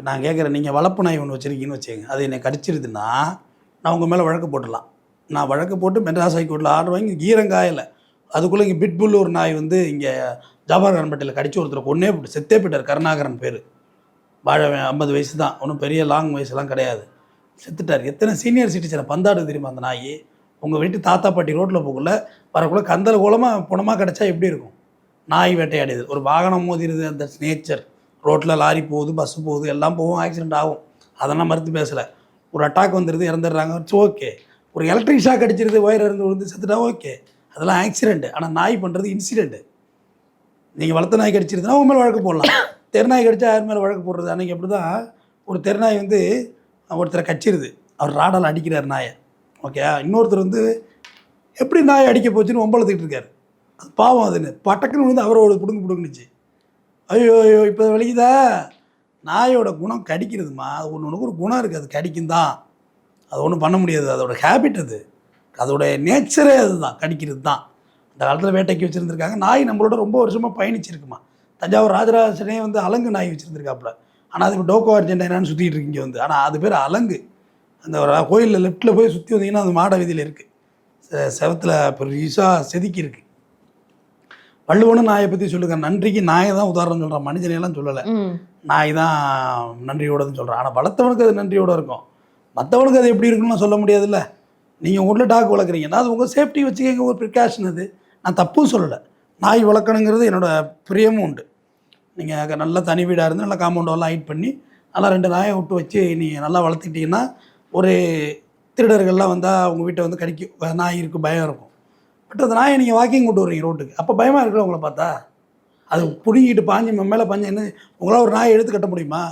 நான் கேட்குறேன், நீங்கள் வளர்ப்பு நாய் ஒன்று வச்சுருக்கீங்கன்னு வச்சுக்கோங்க, அது என்னை கடிச்சிருதுன்னா நான் உங்கள் மேலே வழக்கு போட்டுடலாம். நான் வழக்கு போட்டு மெட்ராஸ் ஹைகோர்ட்டில் ஆர்டர் வாங்கி ஈரங்காயில் அதுக்குள்ளே இங்கே பிட்புல் ஒரு நாய் வந்து இங்கே ஜாபார்கான்பேட்டையில் கடிச்சு ஒருத்தர் கொன்னே போட்டு செத்தே போயிட்டார். கருணாகரன் பேர். வாழ 50 வயசு தான், ஒன்றும் பெரிய லாங் வயசுலாம் கிடையாது. செத்துட்டார். எத்தனை சீனியர் சிட்டிசனை பந்தாடு தெரியுமா அந்த நாய்? உங்கள் வீட்டு தாத்தா பாட்டி ரோட்டில் போகக்குள்ள வரக்குள்ள கந்தல் கோலமாக புணமாக கிடச்சா எப்படி இருக்கும்? நாய் வேட்டையாடியது, ஒரு வாகனம் மோதிடுது, அந்த நேச்சர். ரோட்டில் லாரி போகுது, பஸ்ஸு போகுது, எல்லாம் போகும், ஆக்சிடென்ட் ஆகும். அதெல்லாம் மறுத்து பேசலை. ஒரு அட்டாக் வந்துடுது, இறந்துடுறாங்க, இட்ஸ் ஓகே. ஒரு எலக்ட்ரிக் ஷாக் அடிச்சிருது, ஒயர் இருந்து விழுந்து செத்துட்டா ஓகே, அதெல்லாம் ஆக்சிடென்ட்டு. ஆனால் நாய் பண்ணுறது இன்சிடென்ட்டு. நீங்கள் வளர்த்த நாய் கடிச்சிருதுன்னா உங்கள் மேலே வழக்கு போடலாம். தெருநாய் கடிச்சா யார் மேலே வழக்கு போடுறது? அன்றைக்கி அப்படி தான் ஒரு தெருநாய் வந்து ஒருத்தரை கடிச்சிருது, அவர் ராடால் அடிக்கிறார் நாயை, ஓகே. இன்னொருத்தர் வந்து எப்படி நாயை அடிக்க போச்சுன்னு ஒம்பளத்துக்கிட்டு இருக்காரு. அது பாவம், அதுன்னு பட்டக்குன்னு வந்து அவரோட பிடுங்குனுச்சு. ஐயோ ஐயோ இப்போ வலிக்குதா? நாயோட குணம் கடிக்கிறதுமா. அது ஒன்று ஒரு குணம் இருக்குது, அது கடிக்கும் தான், அது ஒன்றும் பண்ண முடியாது, அதோட ஹேபிட் அது, அதோடைய நேச்சரே அதுதான், கடிக்கிறது தான். இந்த காலத்தில் வேட்டைக்கு வச்சுருந்துருக்காங்க. நாய் நம்மளோட ரொம்ப வருஷமாக பயணிச்சிருக்குமா. தஞ்சாவூர் ராஜராஜனே வந்து அலங்கு நாய் வச்சுருந்துருக்காப்புல. ஆனால் அது இப்போ டோக்கோ அர்ஜென்டைனான்னு சுற்றிட்டு இருக்கீங்க வந்து. ஆனால் அது பேர் அலங்கு. அந்த ஒரு கோயிலில் லெஃப்ட்டில் போய் சுற்றி வந்தீங்கன்னா அது மாட வீதியில் இருக்குது, செவத்தில் பெருசாக செதுக்கி இருக்குது. வள்ளுவனும் நாயை பற்றி சொல்லுங்க. நன்றிக்கு நாயை தான் உதாரணம் சொல்கிறான், மனிதனையெல்லாம் சொல்லலை. நாய் தான் நன்றியோடதுன்னு சொல்கிறான். ஆனால் வளர்த்தவனுக்கு அது நன்றியோடு இருக்கும், மற்றவனுக்கு அது எப்படி இருக்குன்னு சொல்ல முடியாதுல்ல. நீங்கள் உங்கள் வீட்டில் டாக் வளர்க்குறீங்கன்னா அது உங்கள் சேஃப்டி வச்சுக்கங்க, ஒரு ப்ரிகாஷன். அது நான் தப்பும் சொல்லலை. நாய் வளர்க்கணுங்கிறது என்னோடய பிரியமும் உண்டு. நீங்கள் நல்லா தனி வீடாக இருந்து நல்லா காம்பவுண்டெல்லாம் ஹைட் பண்ணி நல்லா 2 நாயை விட்டு வச்சு நீங்கள் நல்லா வளர்த்துக்கிட்டிங்கன்னா, ஒரு திருடர்கள்லாம் வந்தால் உங்கள் வீட்டை வந்து கடிக்கும், நாய் இருக்குது, பயம் இருக்கும். பட் அந்த நாயை நீங்கள் வாக்கிங் கொண்டு வரீங்க ரோட்டுக்கு, அப்போ பயமாக இருக்கிற உங்களை பார்த்தா. அது பிடுங்கிட்டு பாஞ்சு மேலே பாஞ்சு என்ன உங்களால் ஒரு நாயை எடுத்து கட்ட முடியுமா?